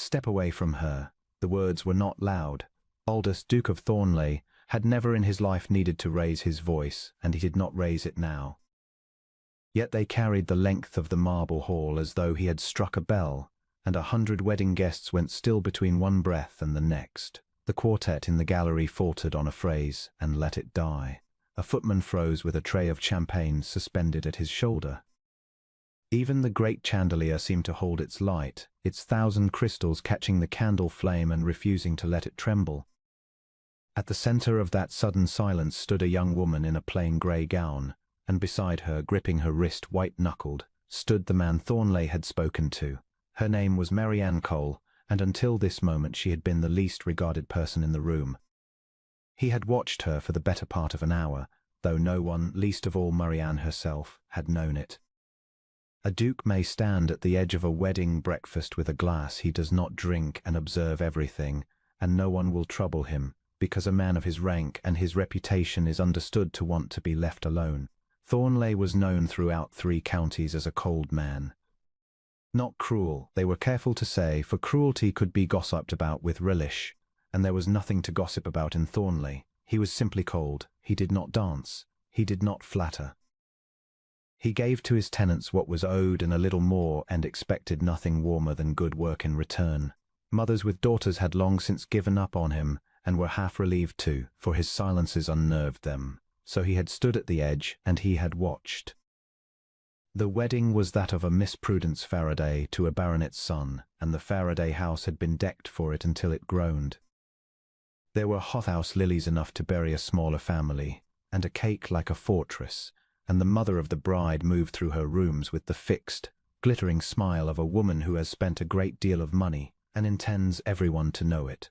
"Step away from her." The words were not loud. Coldest, Duke of Thornley, had never in his life needed to raise his voice, and he did not raise it now. Yet they carried the length of the marble hall as though he had struck a bell, and 100 wedding guests went still between one breath and the next. The quartet in the gallery faltered on a phrase, and let it die. A footman froze with a tray of champagne suspended at his shoulder. Even the great chandelier seemed to hold its light, its 1,000 crystals catching the candle flame and refusing to let it tremble. At the center of that sudden silence stood a young woman in a plain grey gown, and beside her, gripping her wrist white-knuckled, stood the man Thornley had spoken to. Her name was Marianne Cole, and until this moment she had been the least regarded person in the room. He had watched her for the better part of an hour, though no one, least of all Marianne herself, had known it. A duke may stand at the edge of a wedding breakfast with a glass he does not drink and observe everything, and no one will trouble him, because a man of his rank and his reputation is understood to want to be left alone. Thornley was known throughout 3 counties as a cold man. Not cruel, they were careful to say, for cruelty could be gossiped about with relish, and there was nothing to gossip about in Thornley. He was simply cold. He did not dance. He did not flatter. He gave to his tenants what was owed and a little more, and expected nothing warmer than good work in return. Mothers with daughters had long since given up on him, and were half relieved too, for his silences unnerved them. So he had stood at the edge, and he had watched. The wedding was that of a Miss Prudence Faraday to a baronet's son, and the Faraday house had been decked for it until it groaned. There were hothouse lilies enough to bury a smaller family, and a cake like a fortress, and the mother of the bride moved through her rooms with the fixed, glittering smile of a woman who has spent a great deal of money and intends everyone to know it.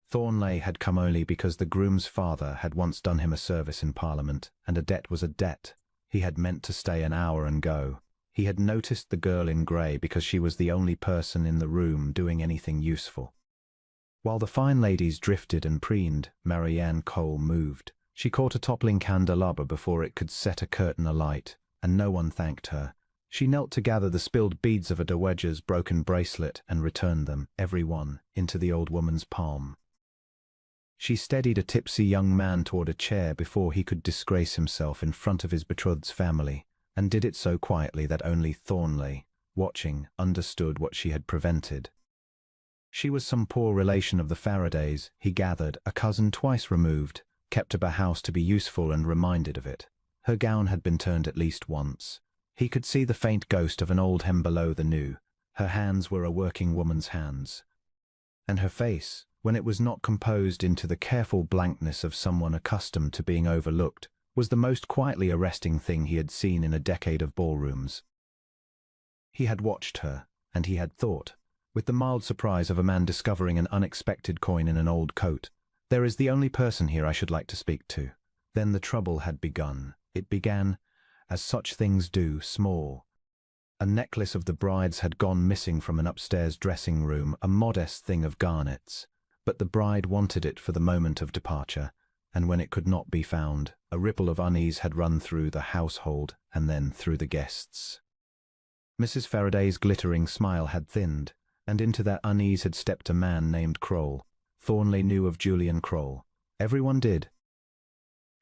Thornley had come only because the groom's father had once done him a service in Parliament, and a debt was a debt. He had meant to stay an hour and go. He had noticed the girl in grey because she was the only person in the room doing anything useful. While the fine ladies drifted and preened, Marianne Cole moved. She caught a toppling candelabra before it could set a curtain alight, and no one thanked her. She knelt to gather the spilled beads of a dowager's broken bracelet and returned them, every one, into the old woman's palm. She steadied a tipsy young man toward a chair before he could disgrace himself in front of his betrothed's family, and did it so quietly that only Thornley, watching, understood what she had prevented. She was some poor relation of the Faradays, he gathered, a cousin twice removed, kept to a house to be useful and reminded of it. Her gown had been turned at least once. He could see the faint ghost of an old hem below the new. Her hands were a working woman's hands. And her face, when it was not composed into the careful blankness of someone accustomed to being overlooked, was the most quietly arresting thing he had seen in a decade of ballrooms. He had watched her, and he had thought, with the mild surprise of a man discovering an unexpected coin in an old coat, "There is the only person here I should like to speak to." Then the trouble had begun. It began, as such things do, small. A necklace of the bride's had gone missing from an upstairs dressing room, a modest thing of garnets. But the bride wanted it for the moment of departure, and when it could not be found, a ripple of unease had run through the household and then through the guests. Mrs. Faraday's glittering smile had thinned, and into that unease had stepped a man named Kroll. Thornley knew of Julian Kroll. Everyone did.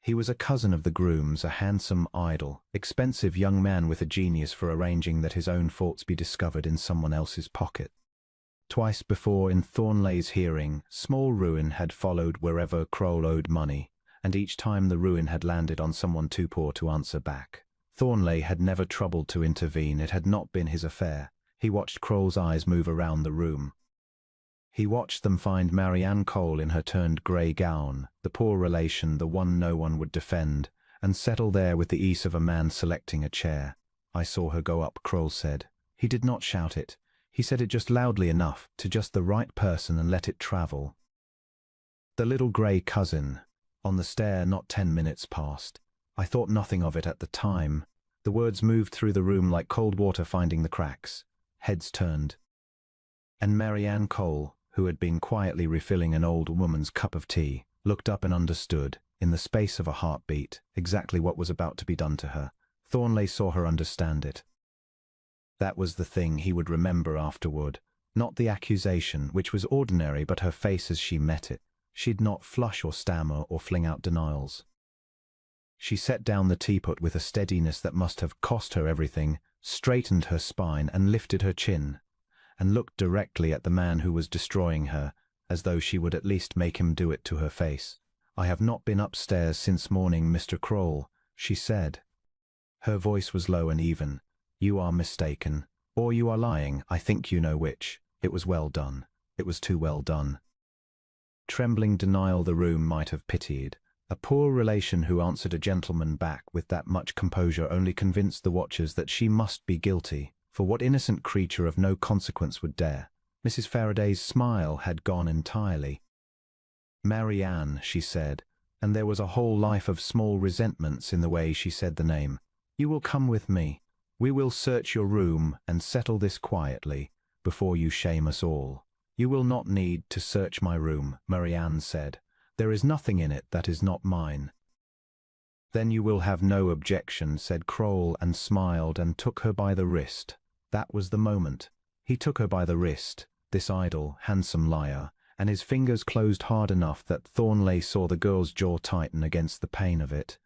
He was a cousin of the groom's, a handsome, idle, expensive young man with a genius for arranging that his own faults be discovered in someone else's pocket. Twice before, in Thornley's hearing, small ruin had followed wherever Kroll owed money, and each time the ruin had landed on someone too poor to answer back. Thornley had never troubled to intervene. It had not been his affair. He watched Kroll's eyes move around the room. He watched them find Marianne Cole in her turned grey gown, the poor relation, the one no one would defend, and settle there with the ease of a man selecting a chair. "I saw her go up," Kroll said. He did not shout it. He said it just loudly enough, to just the right person, and let it travel. The little grey cousin. On the stair, not 10 minutes past. I thought nothing of it at the time. The words moved through the room like cold water finding the cracks. Heads turned. And Marianne Cole, who had been quietly refilling an old woman's cup of tea, looked up and understood, in the space of a heartbeat, exactly what was about to be done to her. Thornley saw her understand it. That was the thing he would remember afterward, Not the accusation, which was ordinary, but her face as she met it. She'd not flush or stammer or fling out denials. She set down the teapot with a steadiness that must have cost her everything, straightened her spine and lifted her chin, and looked directly at the man who was destroying her, as though she would at least make him do it to her face. "I have not been upstairs since morning, Mr. Kroll," she said. Her voice was low and even. "You are mistaken, or you are lying. I think you know which. It was well done. It was too well done." Trembling denial the room might have pitied. A poor relation who answered a gentleman back with that much composure only convinced the watchers that she must be guilty, for what innocent creature of no consequence would dare? Mrs. Faraday's smile had gone entirely. "Marianne," she said, and there was a whole life of small resentments in the way she said the name. "You will come with me. We will search your room and settle this quietly, before you shame us all." "You will not need to search my room," Marianne said. "There is nothing in it that is not mine." "Then you will have no objection," said Kroll, and smiled and took her by the wrist. That was the moment. He took her by the wrist, this idle, handsome liar, and his fingers closed hard enough that Thornley saw the girl's jaw tighten against the pain of it.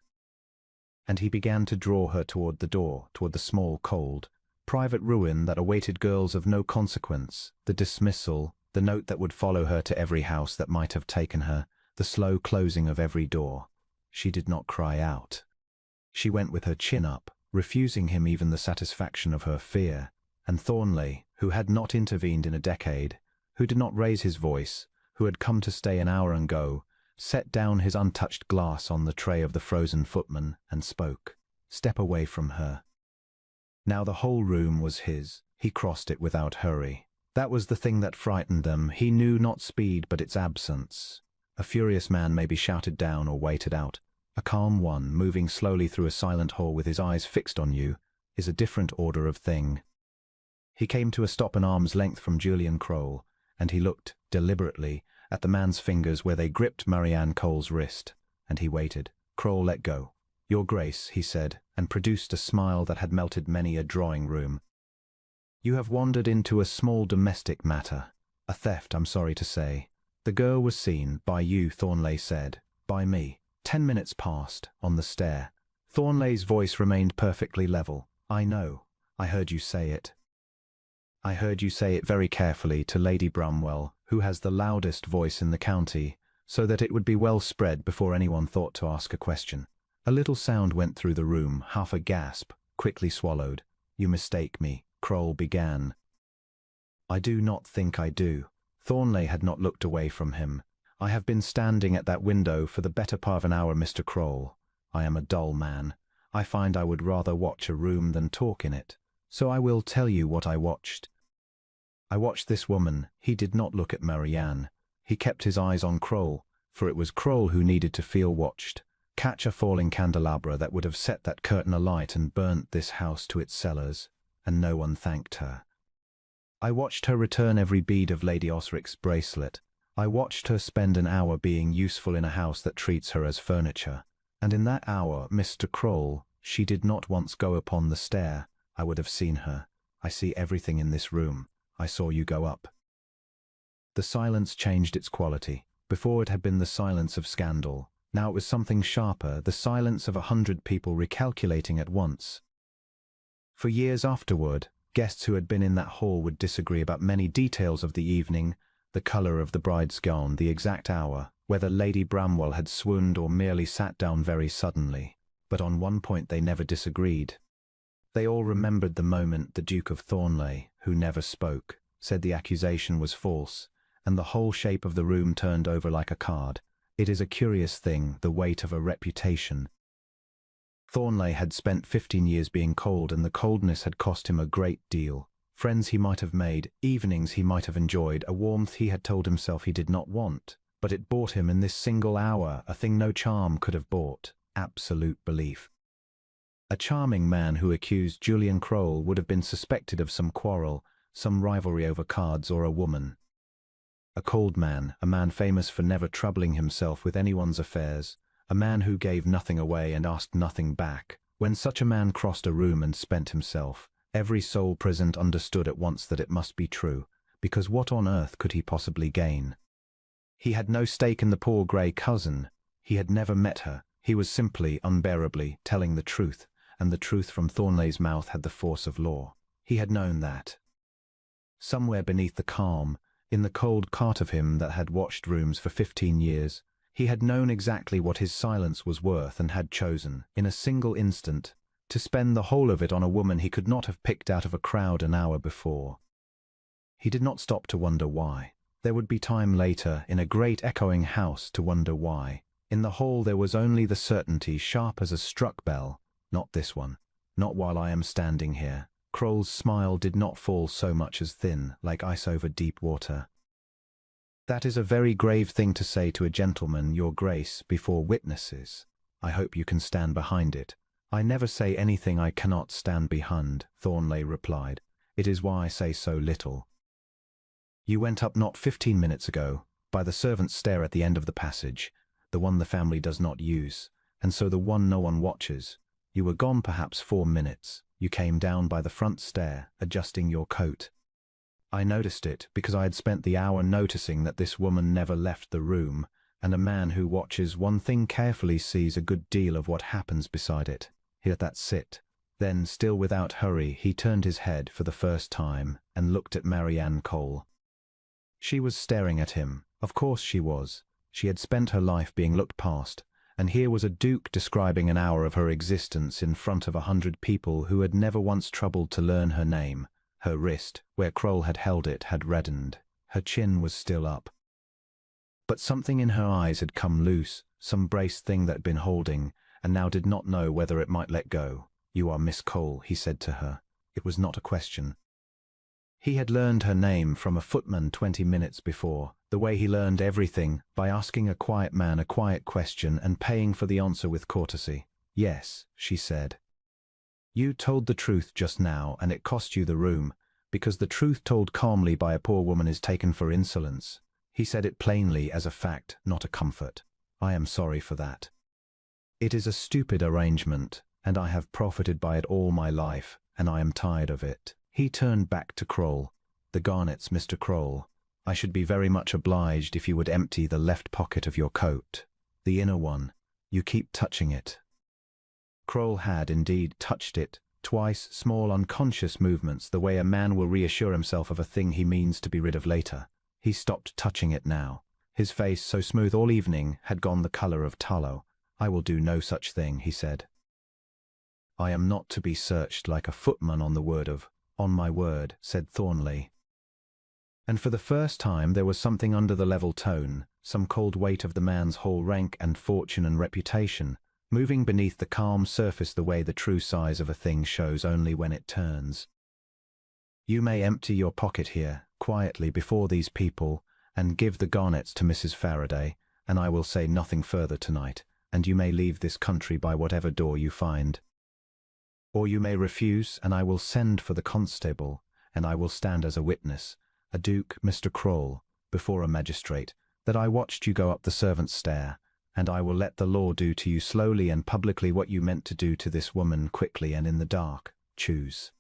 And he began to draw her toward the door, toward the small, cold, private ruin that awaited girls of no consequence, the dismissal, the note that would follow her to every house that might have taken her, the slow closing of every door. She did not cry out. She went with her chin up, refusing him even the satisfaction of her fear, and Thornley, who had not intervened in a decade, who did not raise his voice, who had come to stay an hour and go, set down his untouched glass on the tray of the frozen footman and spoke. "Step away from her." Now the whole room was his. He crossed it without hurry. That was the thing that frightened them. He knew not speed, but its absence. A furious man may be shouted down or waited out. A calm one, moving slowly through a silent hall with his eyes fixed on you, is a different order of thing. He came to a stop an arm's length from Julian Kroll, and he looked, deliberately, at the man's fingers where they gripped Marianne Cole's wrist, and he waited. Kroll let go. "Your Grace," he said, and produced a smile that had melted many a drawing-room. "You have wandered into a small domestic matter. A theft, I'm sorry to say. The girl was seen, by you," Thornley said. "By me. 10 minutes past, on the stair." Thornley's voice remained perfectly level. "I know. I heard you say it. I heard you say it very carefully to Lady Bramwell, who has the loudest voice in the county, so that it would be well spread before anyone thought to ask a question." A little sound went through the room, half a gasp, quickly swallowed. "You mistake me," Kroll began. "I do not think I do." Thornley had not looked away from him. "I have been standing at that window for the better part of an hour, Mr. Kroll. I am a dull man. I find I would rather watch a room than talk in it. So I will tell you what I watched. I watched this woman." He did not look at Marianne. He kept his eyes on Kroll, for it was Kroll who needed to feel watched. Catch a falling candelabra that would have set that curtain alight and burnt this house to its cellars, and no one thanked her. I watched her return every bead of Lady Osric's bracelet. I watched her spend an hour being useful in a house that treats her as furniture. And in that hour, Mr. Kroll, she did not once go upon the stair. I would have seen her. I see everything in this room. I saw you go up." The silence changed its quality. Before it had been the silence of scandal. Now it was something sharper, the silence of 100 people recalculating at once. For years afterward, guests who had been in that hall would disagree about many details of the evening, the colour of the bride's gown, the exact hour, whether Lady Bramwell had swooned or merely sat down very suddenly. But on one point they never disagreed. They all remembered the moment the Duke of Thornley, who never spoke, said the accusation was false, and the whole shape of the room turned over like a card. It is a curious thing, the weight of a reputation. Thornley had spent 15 years being cold, and the coldness had cost him a great deal. Friends he might have made, evenings he might have enjoyed, a warmth he had told himself he did not want. But it bought him in this single hour a thing no charm could have bought: absolute belief. A charming man who accused Julian Kroll would have been suspected of some quarrel, some rivalry over cards or a woman. A cold man, a man famous for never troubling himself with anyone's affairs, a man who gave nothing away and asked nothing back. When such a man crossed a room and spent himself, every soul present understood at once that it must be true. because what on earth could he possibly gain? He had no stake in the poor grey cousin. He had never met her. He was simply, unbearably, telling the truth, and the truth from Thornley's mouth had the force of law. He had known that. Somewhere beneath the calm, in the cold heart of him that had watched rooms for 15 years, he had known exactly what his silence was worth and had chosen, in a single instant, to spend the whole of it on a woman he could not have picked out of a crowd an hour before. He did not stop to wonder why. There would be time later, in a great echoing house, to wonder why. In the hall there was only the certainty, sharp as a struck bell, not this one, not while I am standing here. Kroll's smile did not fall so much as thin, like ice over deep water. That is a very grave thing to say to a gentleman, your grace, before witnesses. I hope you can stand behind it. I never say anything I cannot stand behind, Thornley replied. It is why I say so little. You went up not 15 minutes ago, by the servant's stair at the end of the passage, the one the family does not use, and so the one no one watches. You were gone perhaps 4 minutes. You came down by the front stair, adjusting your coat. I noticed it because I had spent the hour noticing that this woman never left the room, and a man who watches one thing carefully sees a good deal of what happens beside it. Here, that's it. Then, still without hurry, he turned his head for the first time and looked at Marianne Cole. She was staring at him. Of course she was. She had spent her life being looked past, and here was a duke describing an hour of her existence in front of 100 people who had never once troubled to learn her name. Her wrist, where Kroll had held it, had reddened. Her chin was still up. But something in her eyes had come loose, some braced thing that had been holding, and now did not know whether it might let go. You are Miss Cole, he said to her. It was not a question. He had learned her name from a footman 20 minutes before, the way he learned everything, by asking a quiet man a quiet question and paying for the answer with courtesy. Yes, she said. You told the truth just now, and it cost you the room, because the truth told calmly by a poor woman is taken for insolence. He said it plainly as a fact, not a comfort. I am sorry for that. It is a stupid arrangement, and I have profited by it all my life, and I am tired of it. He turned back to Kroll. The garnets, Mr. Kroll. I should be very much obliged if you would empty the left pocket of your coat. The inner one. You keep touching it. Kroll had indeed touched it, twice, small unconscious movements, the way a man will reassure himself of a thing he means to be rid of later. He stopped touching it now. His face, so smooth all evening, had gone the colour of tallow. I will do no such thing, he said. I am not to be searched like a footman on the word of, on my word, said Thornley. And for the first time there was something under the level tone, some cold weight of the man's whole rank and fortune and reputation, moving beneath the calm surface the way the true size of a thing shows only when it turns. You may empty your pocket here, quietly, before these people, and give the garnets to Mrs. Faraday, and I will say nothing further tonight, and you may leave this country by whatever door you find. Or you may refuse, and I will send for the constable, and I will stand as a witness, a duke, Mr. Kroll, before a magistrate, that I watched you go up the servant's stair, and I will let the law do to you slowly and publicly what you meant to do to this woman quickly and in the dark. Choose.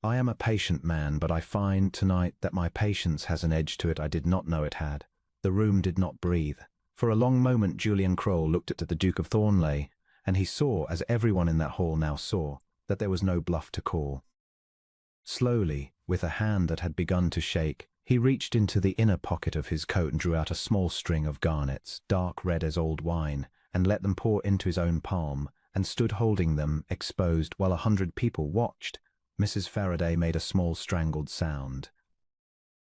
I am a patient man, but I find tonight that my patience has an edge to it I did not know it had. The room did not breathe. For a long moment Julian Kroll looked at the Duke of Thornley, and he saw, as everyone in that hall now saw, that there was no bluff to call. Slowly, with a hand that had begun to shake, he reached into the inner pocket of his coat and drew out a small string of garnets, dark red as old wine, and let them pour into his own palm, and stood holding them, exposed, while 100 people watched. Mrs. Faraday made a small strangled sound.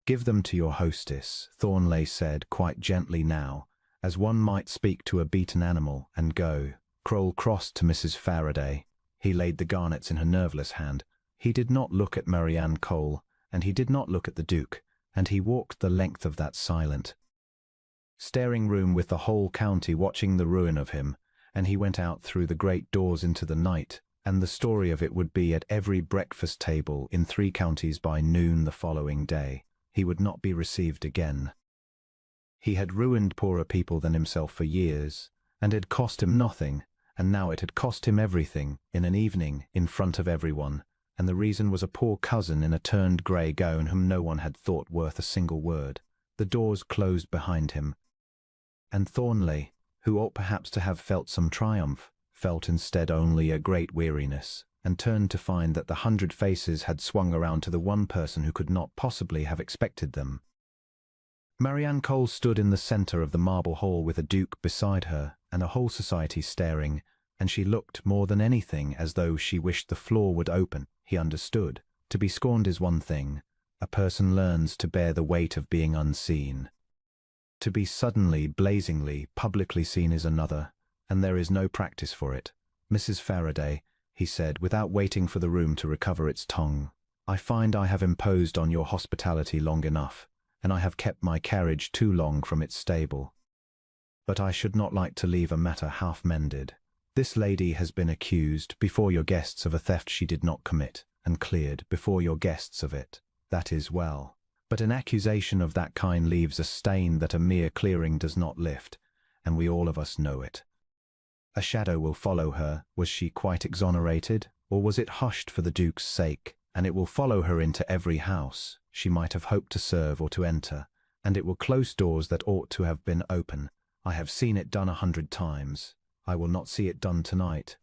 Give them to your hostess, Thornley said, quite gently now, as one might speak to a beaten animal, and go. Kroll crossed to Mrs. Faraday. He laid the garnets in her nerveless hand. He did not look at Marianne Cole, and he did not look at the Duke, and he walked the length of that silent, staring room with the whole county watching the ruin of him, and he went out through the great doors into the night, and the story of it would be at every breakfast table in 3 counties by noon the following day. He would not be received again. He had ruined poorer people than himself for years, and it had cost him nothing, and now it had cost him everything, in an evening, in front of everyone. and the reason was a poor cousin in a turned grey gown whom no one had thought worth a single word. The doors closed behind him, and Thornley, who ought perhaps to have felt some triumph, felt instead only a great weariness, and turned to find that the 100 faces had swung around to the one person who could not possibly have expected them. Marianne Cole stood in the centre of the marble hall with a duke beside her and a whole society staring, and she looked more than anything as though she wished the floor would open. He understood. To be scorned is one thing. A person learns to bear the weight of being unseen. To be suddenly, blazingly, publicly seen is another, and there is no practice for it. Mrs. Faraday, he said, without waiting for the room to recover its tongue, I find I have imposed on your hospitality long enough, and I have kept my carriage too long from its stable. But I should not like to leave a matter half mended. This lady has been accused before your guests of a theft she did not commit, and cleared before your guests of it. That is well. But an accusation of that kind leaves a stain that a mere clearing does not lift, and we all of us know it. A shadow will follow her. Was she quite exonerated, or was it hushed for the Duke's sake? And it will follow her into every house she might have hoped to serve or to enter, and it will close doors that ought to have been open. I have seen it done 100 times. I will not see it done tonight.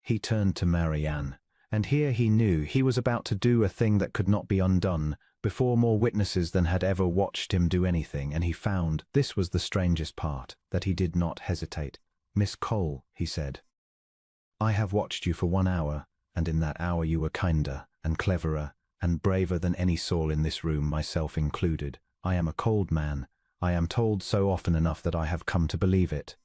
He turned to Marianne, and here he knew he was about to do a thing that could not be undone, before more witnesses than had ever watched him do anything, and he found, this was the strangest part, that he did not hesitate. Miss Cole, he said, I have watched you for 1 hour, and in that hour you were kinder, and cleverer, and braver than any soul in this room, myself included. I am a cold man. I am told so often enough that I have come to believe it.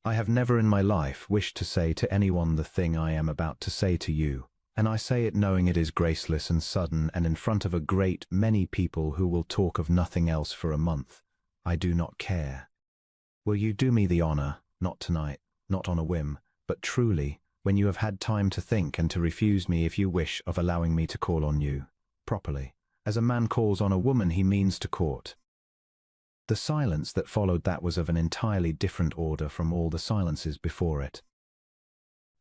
I have never in my life wished to say to anyone the thing I am about to say to you, and I say it knowing it is graceless and sudden and in front of a great many people who will talk of nothing else for a month. I do not care. Will you do me the honor, not tonight, not on a whim, but truly, when you have had time to think and to refuse me if you wish, of allowing me to call on you, properly, as a man calls on a woman he means to court? The silence that followed that was of an entirely different order from all the silences before it.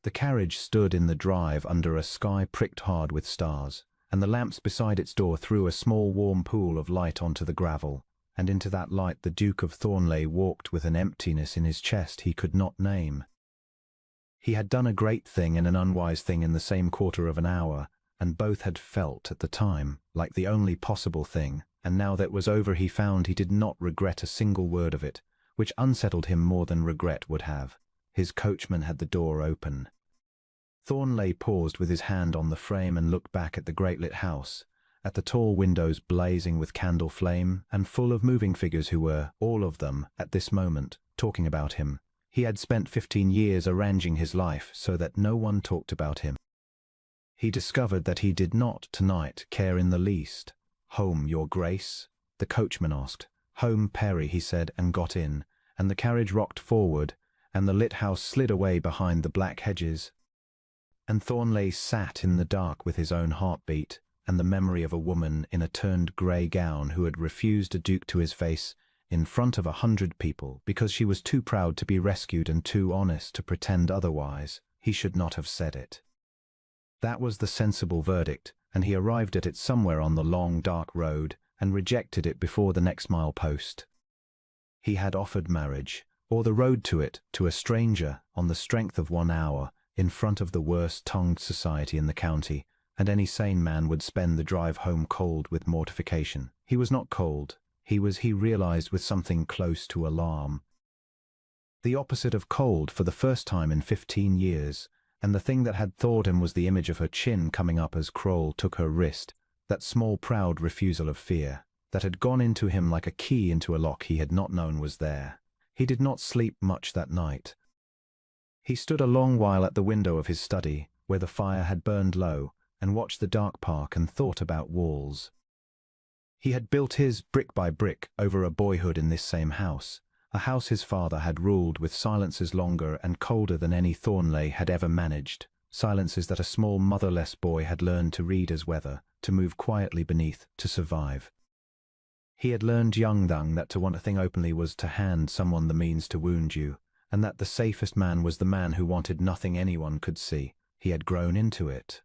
The carriage stood in the drive under a sky pricked hard with stars, and the lamps beside its door threw a small warm pool of light onto the gravel, and into that light the Duke of Thornley walked with an emptiness in his chest he could not name. He had done a great thing and an unwise thing in the same quarter of an hour, and both had felt at the time like the only possible thing, and now that it was over he found he did not regret a single word of it, which unsettled him more than regret would have. His coachman had the door open. Thornley paused with his hand on the frame and looked back at the great lit house, at the tall windows blazing with candle flame and full of moving figures who were, all of them, at this moment, talking about him. He had spent 15 years arranging his life so that no one talked about him. He discovered that he did not, tonight, care in the least. "Home, your grace?" the coachman asked. "Home, Perry," he said, and got in, and the carriage rocked forward, and the lit house slid away behind the black hedges. And Thornley sat in the dark with his own heartbeat, and the memory of a woman in a turned grey gown who had refused a duke to his face in front of 100 people because she was too proud to be rescued and too honest to pretend otherwise. He should not have said it. That was the sensible verdict, and he arrived at it somewhere on the long, dark road, and rejected it before the next mile-post. He had offered marriage, or the road to it, to a stranger, on the strength of 1 hour, in front of the worst-tongued society in the county, and any sane man would spend the drive home cold with mortification. He was not cold. He realized, with something close to alarm. The opposite of cold for the first time in 15 years, and the thing that had thawed him was the image of her chin coming up as Kroll took her wrist, that small proud refusal of fear, that had gone into him like a key into a lock he had not known was there. He did not sleep much that night. He stood a long while at the window of his study, where the fire had burned low, and watched the dark park and thought about walls. He had built his brick by brick over a boyhood in this same house, a house his father had ruled with silences longer and colder than any Thornley had ever managed, silences that a small motherless boy had learned to read as weather, to move quietly beneath, to survive. He had learned young that to want a thing openly was to hand someone the means to wound you, and that the safest man was the man who wanted nothing anyone could see. He had grown into it.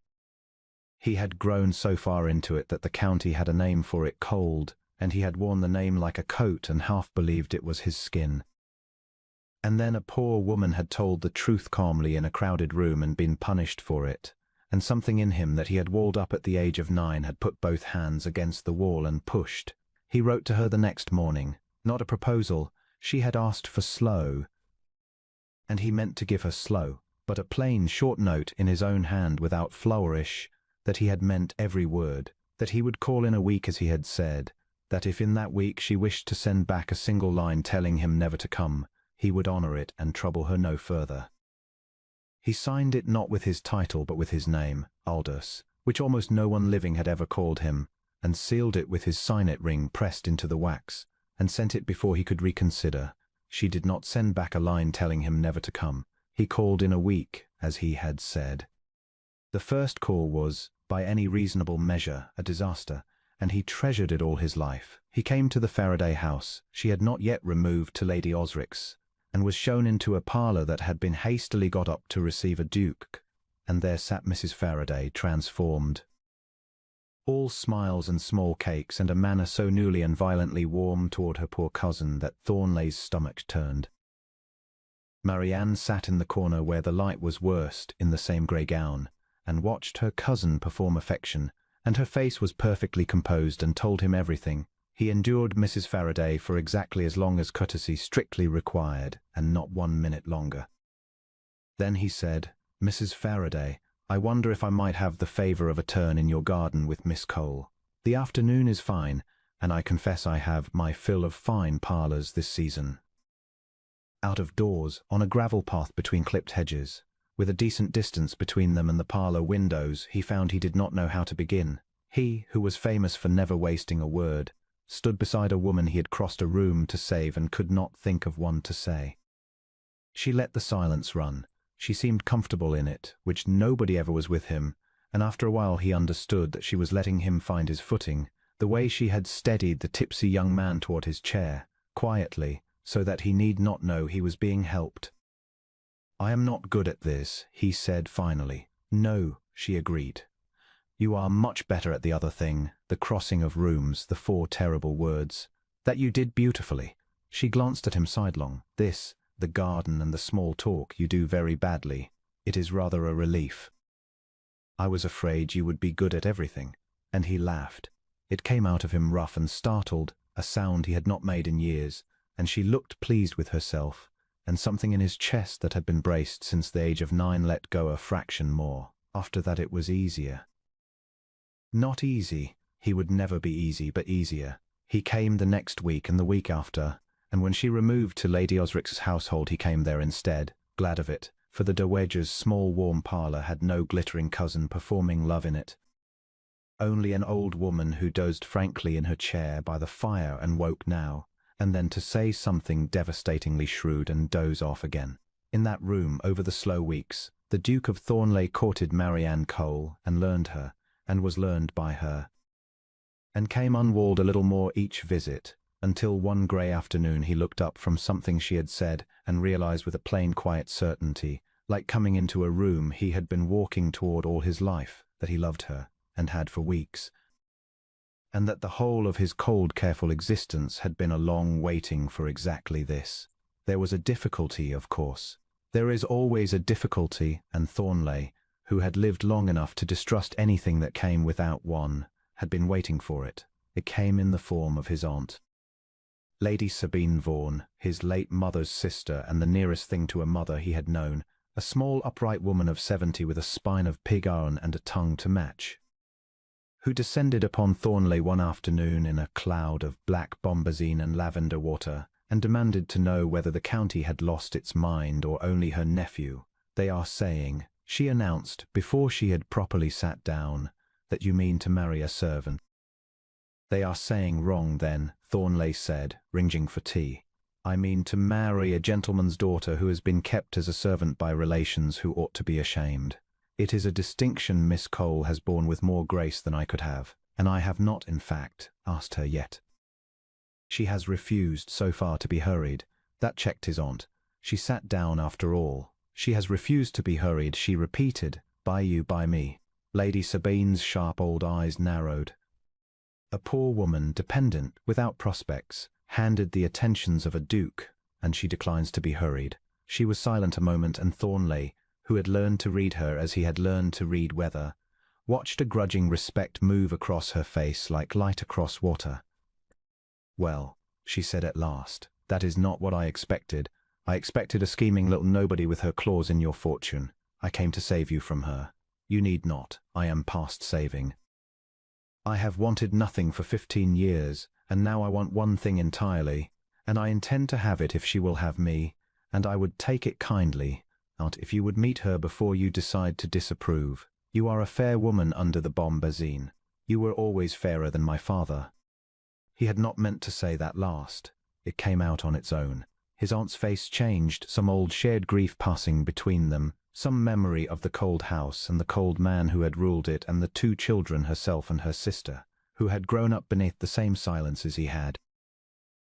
He had grown so far into it that the county had a name for it, cold, and he had worn the name like a coat and half believed it was his skin. And then a poor woman had told the truth calmly in a crowded room and been punished for it, and something in him that he had walled up at the age of 9 had put both hands against the wall and pushed. He wrote to her the next morning, not a proposal, she had asked for slow, and he meant to give her slow, but a plain, short note in his own hand without flourish, that he had meant every word, that he would call in a week as he had said, that if in that week she wished to send back a single line telling him never to come, he would honor it and trouble her no further. He signed it not with his title but with his name, Aldous, which almost no one living had ever called him, and sealed it with his signet ring pressed into the wax, and sent it before he could reconsider. She did not send back a line telling him never to come. He called in a week, as he had said. The first call was, by any reasonable measure, a disaster, and he treasured it all his life. He came to the Faraday house. She had not yet removed to Lady Osric's, and was shown into a parlour that had been hastily got up to receive a duke, and there sat Mrs. Faraday, transformed. All smiles and small cakes, and a manner so newly and violently warm toward her poor cousin that Thornley's stomach turned. Marianne sat in the corner where the light was worst in the same grey gown, and watched her cousin perform affection, and her face was perfectly composed and told him everything. He endured Mrs. Faraday for exactly as long as courtesy strictly required, and not 1 minute longer. Then he said, "Mrs. Faraday, I wonder if I might have the favour of a turn in your garden with Miss Cole. The afternoon is fine, and I confess I have my fill of fine parlours this season." Out of doors, on a gravel path between clipped hedges, with a decent distance between them and the parlour windows, he found he did not know how to begin. He, who was famous for never wasting a word, stood beside a woman he had crossed a room to save and could not think of one to say. She let the silence run. She seemed comfortable in it, which nobody ever was with him, and after a while he understood that she was letting him find his footing, the way she had steadied the tipsy young man toward his chair, quietly, so that he need not know he was being helped. "I am not good at this," he said finally. "No," she agreed. "You are much better at the other thing, the crossing of rooms, the 4 terrible words. That you did beautifully." She glanced at him sidelong. "This, the garden and the small talk, you do very badly. It is rather a relief." "I was afraid you would be good at everything." And he laughed. It came out of him rough and startled, a sound he had not made in years, and she looked pleased with herself, and something in his chest that had been braced since the age of 9 let go a fraction more. After that it was easier. Not easy. He would never be easy, but easier. He came the next week and the week after, and when she removed to Lady Osric's household he came there instead, glad of it, for the Dowager's small warm parlour had no glittering cousin performing love in it. Only an old woman who dozed frankly in her chair by the fire and woke now, and then to say something devastatingly shrewd and doze off again. In that room, over the slow weeks, the Duke of Thornley courted Marianne Cole, and learned her, and was learned by her, and came unwalled a little more each visit, until one grey afternoon he looked up from something she had said and realized with a plain quiet certainty, like coming into a room he had been walking toward all his life, that he loved her, and had for weeks, and that the whole of his cold, careful existence had been a long waiting for exactly this. There was a difficulty, of course. There is always a difficulty, and Thornley, who had lived long enough to distrust anything that came without one, had been waiting for it. It came in the form of his aunt. Lady Sabine Vaughan, his late mother's sister and the nearest thing to a mother he had known, a small upright woman of 70 with a spine of pig iron and a tongue to match, who descended upon Thornley one afternoon in a cloud of black bombazine and lavender water, and demanded to know whether the county had lost its mind or only her nephew. "They are saying," she announced before she had properly sat down, "that you mean to marry a servant." "They are saying wrong then," Thornley said, ringing for tea. "I mean to marry a gentleman's daughter who has been kept as a servant by relations who ought to be ashamed. It is a distinction Miss Cole has borne with more grace than I could have, and I have not, in fact, asked her yet. She has refused so far to be hurried." That checked his aunt. She sat down after all. "She has refused to be hurried," she repeated, "by you, by me." Lady Sabine's sharp old eyes narrowed. A poor woman, dependent, without prospects, handed the attentions of a duke, and she declines to be hurried. She was silent a moment, and Thornley, who had learned to read her as he had learned to read weather, watched a grudging respect move across her face like light across water. "Well," she said at last, "that is not what I expected. I expected a scheming little nobody with her claws in your fortune. I came to save you from her. You need not. I am past saving. I have wanted nothing for 15 years, and now I want one thing entirely, and I intend to have it if she will have me, and I would take it kindly, Aunt, if you would meet her before you decide to disapprove. You are a fair woman under the bombazine. You were always fairer than my father." He had not meant to say that last. It came out on its own. His aunt's face changed, some old shared grief passing between them, some memory of the cold house and the cold man who had ruled it, and the 2 children, herself and her sister, who had grown up beneath the same silence as he had.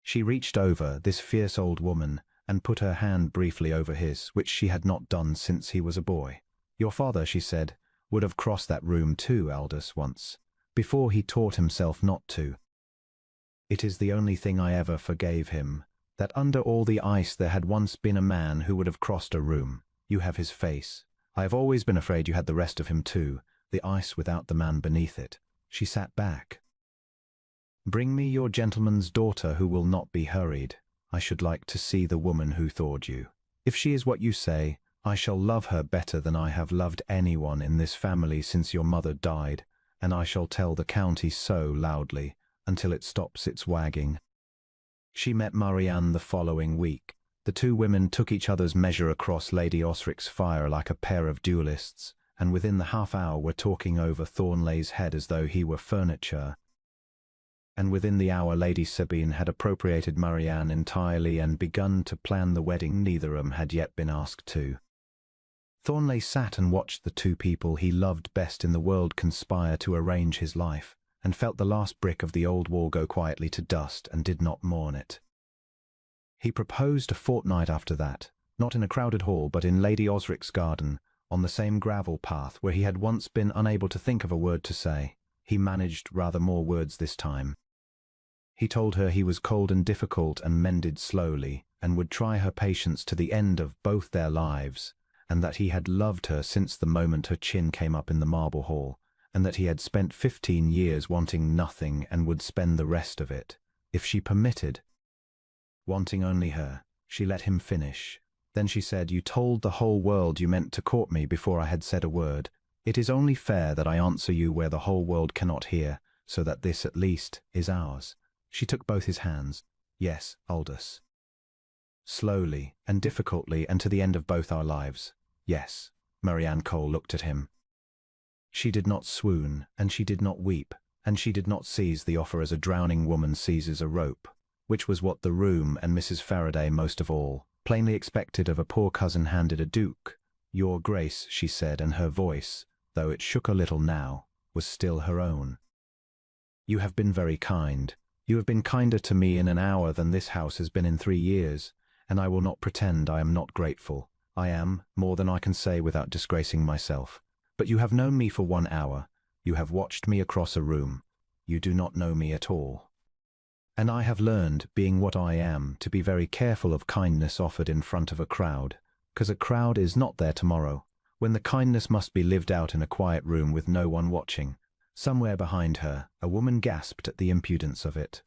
She reached over, this fierce old woman, and put her hand briefly over his, which she had not done since he was a boy. "Your father," she said, "would have crossed that room too, Aldous, once, before he taught himself not to. It is the only thing I ever forgave him, that under all the ice there had once been a man who would have crossed a room. You have his face. I have always been afraid you had the rest of him too, the ice without the man beneath it." She sat back. "Bring me your gentleman's daughter who will not be hurried. I should like to see the woman who thawed you. If she is what you say, I shall love her better than I have loved anyone in this family since your mother died, and I shall tell the county so loudly, until it stops its wagging." She met Marianne the following week. The 2 women took each other's measure across Lady Osric's fire like a pair of duelists, and within the half-hour were talking over Thornley's head as though he were furniture. And within the hour Lady Sabine had appropriated Marianne entirely and begun to plan the wedding neither of them had yet been asked to. Thornley sat and watched the 2 people he loved best in the world conspire to arrange his life, and felt the last brick of the old wall go quietly to dust, and did not mourn it. He proposed a fortnight after that, not in a crowded hall, but in Lady Osric's garden, on the same gravel path where he had once been unable to think of a word to say. He managed rather more words this time. He told her he was cold and difficult and mended slowly, and would try her patience to the end of both their lives, and that he had loved her since the moment her chin came up in the marble hall, and that he had spent 15 years wanting nothing and would spend the rest of it, if she permitted. Wanting only her, she let him finish. Then she said, "You told the whole world you meant to court me before I had said a word. It is only fair that I answer you where the whole world cannot hear, so that this at least is ours." She took both his hands. "Yes, Aldous. Slowly and difficultly and to the end of both our lives. Yes." Marianne Cole looked at him. She did not swoon, and she did not weep, and she did not seize the offer as a drowning woman seizes a rope, which was what the room and Mrs. Faraday most of all plainly expected of a poor cousin handed a duke. "Your Grace," she said, and her voice, though it shook a little now, was still her own. "You have been very kind. You have been kinder to me in an hour than this house has been in 3 years, and I will not pretend I am not grateful. I am, more than I can say without disgracing myself. But you have known me for 1 hour. You have watched me across a room. You do not know me at all. And I have learned, being what I am, to be very careful of kindness offered in front of a crowd, because a crowd is not there tomorrow, when the kindness must be lived out in a quiet room with no one watching." Somewhere behind her, a woman gasped at the impudence of it.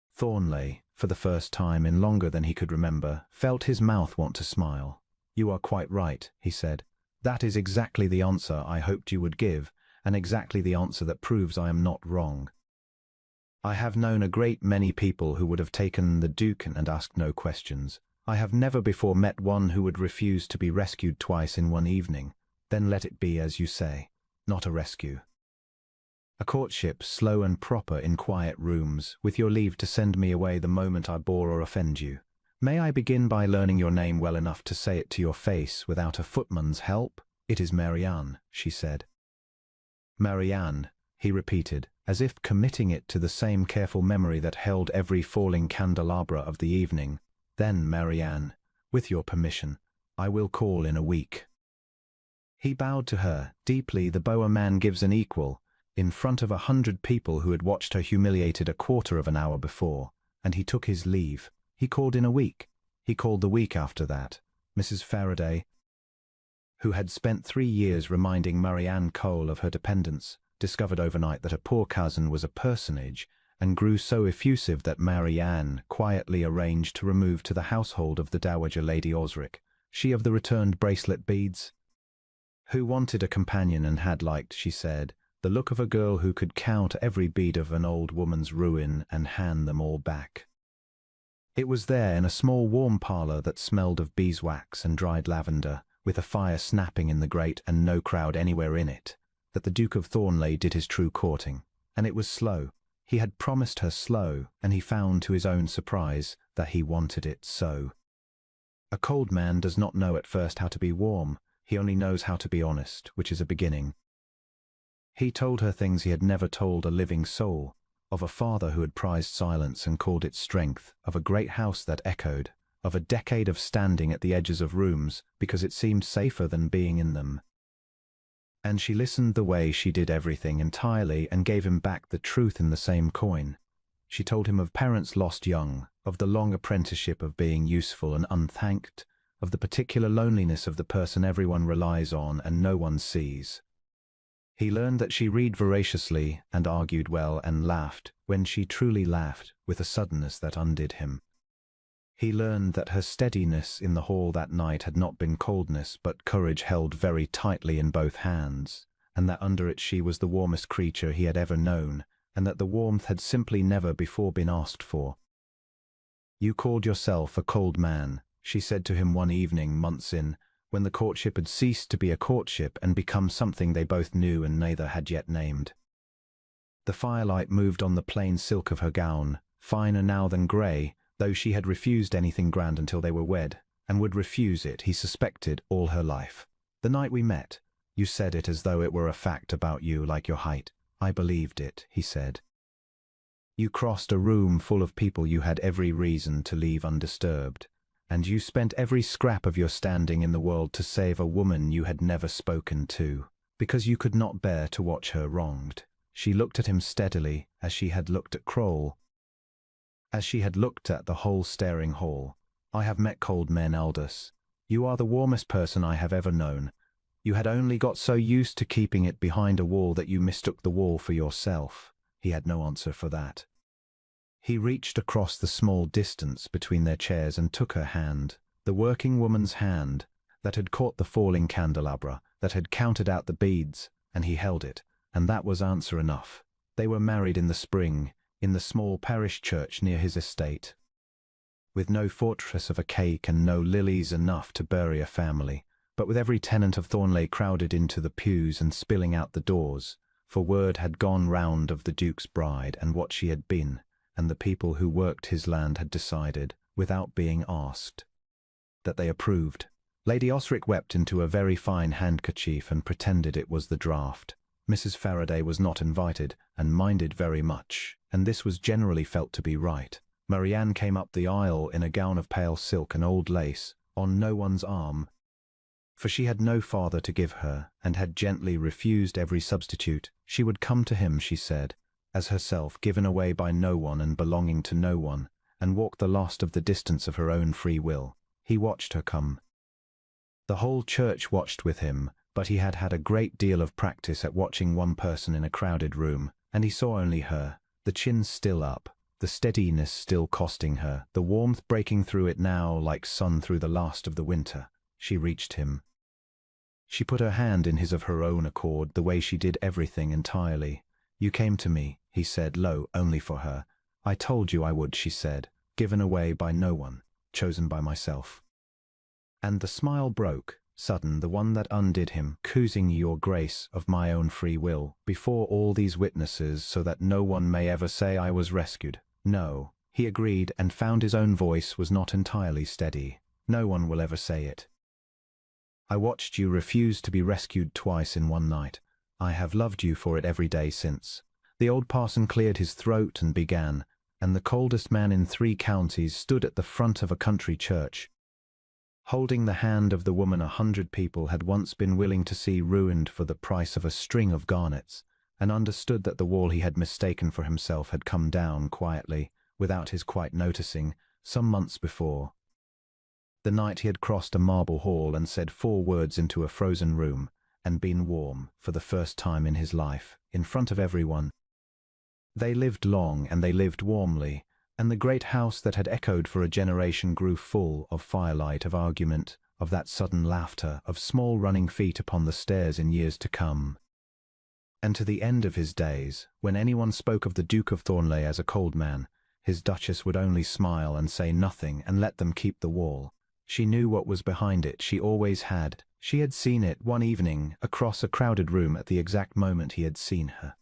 Thornley, for the first time in longer than he could remember, felt his mouth want to smile. "You are quite right," he said. "That is exactly the answer I hoped you would give, and exactly the answer that proves I am not wrong. I have known a great many people who would have taken the Duke and asked no questions. I have never before met one who would refuse to be rescued twice in one evening. Then let it be as you say, not a rescue. A courtship slow and proper in quiet rooms, with your leave to send me away the moment I bore or offend you. May I begin by learning your name well enough to say it to your face without a footman's help?" "It is Marianne," she said. "Marianne," he repeated, as if committing it to the same careful memory that held every falling candelabra of the evening. "Then, Marianne, with your permission, I will call in a week." He bowed to her, deeply the bow a man gives an equal, in front of 100 people who had watched her humiliated a quarter of an hour before, and he took his leave. He called in a week. He called the week after that. Mrs. Faraday, who had spent 3 years reminding Marianne Cole of her dependence, discovered overnight that her poor cousin was a personage, and grew so effusive that Marianne quietly arranged to remove to the household of the Dowager Lady Osric, she of the returned bracelet beads, who wanted a companion and had liked, she said, the look of a girl who could count every bead of an old woman's ruin and hand them all back. It was there, in a small warm parlour that smelled of beeswax and dried lavender, with a fire snapping in the grate and no crowd anywhere in it, that the Duke of Thornleigh did his true courting. And it was slow. He had promised her slow, and he found to his own surprise that he wanted it so. A cold man does not know at first how to be warm. He only knows how to be honest, which is a beginning. He told her things he had never told a living soul, of a father who had prized silence and called it strength, of a great house that echoed, of a decade of standing at the edges of rooms because it seemed safer than being in them. And she listened the way she did everything entirely and gave him back the truth in the same coin. She told him of parents lost young, of the long apprenticeship of being useful and unthanked, of the particular loneliness of the person everyone relies on and no one sees. He learned that she read voraciously and argued well and laughed, when she truly laughed, with a suddenness that undid him. He learned that her steadiness in the hall that night had not been coldness but courage held very tightly in both hands, and that under it she was the warmest creature he had ever known, and that the warmth had simply never before been asked for. "You called yourself a cold man," she said to him one evening months in, when the courtship had ceased to be a courtship and become something they both knew and neither had yet named. The firelight moved on the plain silk of her gown, finer now than grey, though she had refused anything grand until they were wed, and would refuse it, he suspected, all her life. "The night we met, you said it as though it were a fact about you, like your height. I believed it," he said. "You crossed a room full of people you had every reason to leave undisturbed, and you spent every scrap of your standing in the world to save a woman you had never spoken to, because you could not bear to watch her wronged." She looked at him steadily, as she had looked at Kroll, as she had looked at the whole staring hall. "I have met cold men, Aldous. You are the warmest person I have ever known. You had only got so used to keeping it behind a wall that you mistook the wall for yourself." He had no answer for that. He reached across the small distance between their chairs and took her hand, the working woman's hand, that had caught the falling candelabra, that had counted out the beads, and he held it, and that was answer enough. They were married in the spring, in the small parish church near his estate, with no fortress of a cake and no lilies enough to bury a family, but with every tenant of Thornleigh crowded into the pews and spilling out the doors, for word had gone round of the Duke's bride and what she had been, and the people who worked his land had decided, without being asked, that they approved. Lady Osric wept into a very fine handkerchief and pretended it was the draught. Mrs. Faraday was not invited, and minded very much, and this was generally felt to be right. Marianne came up the aisle in a gown of pale silk and old lace, on no one's arm, for she had no father to give her, and had gently refused every substitute. She would come to him, she said, as herself, given away by no one and belonging to no one, and walk the last of the distance of her own free will. He watched her come. The whole church watched with him, but he had had a great deal of practice at watching one person in a crowded room, and he saw only her, the chin still up, the steadiness still costing her, the warmth breaking through it now like sun through the last of the winter. She reached him. She put her hand in his of her own accord, the way she did everything entirely. "You came to me," he said low, only for her. "I told you I would," she said, "given away by no one, chosen by myself." And the smile broke, sudden, the one that undid him, "Choosing your grace of my own free will, before all these witnesses, so that no one may ever say I was rescued." "No," he agreed, and found his own voice was not entirely steady. "No one will ever say it. I watched you refuse to be rescued twice in one night. I have loved you for it every day since." The old parson cleared his throat and began, and the coldest man in 3 counties stood at the front of a country church, Holding the hand of the woman 100 people had once been willing to see ruined for the price of a string of garnets, and understood that the wall he had mistaken for himself had come down quietly, without his quite noticing, some months before. The night he had crossed a marble hall and said 4 words into a frozen room, and been warm, for the first time in his life, in front of everyone. They lived long and they lived warmly, and the great house that had echoed for a generation grew full of firelight, of argument, of that sudden laughter, of small running feet upon the stairs in years to come. And to the end of his days, when anyone spoke of the Duke of Thornley as a cold man, his Duchess would only smile and say nothing and let them keep the wall. She knew what was behind it, she always had. She had seen it one evening across a crowded room at the exact moment he had seen her.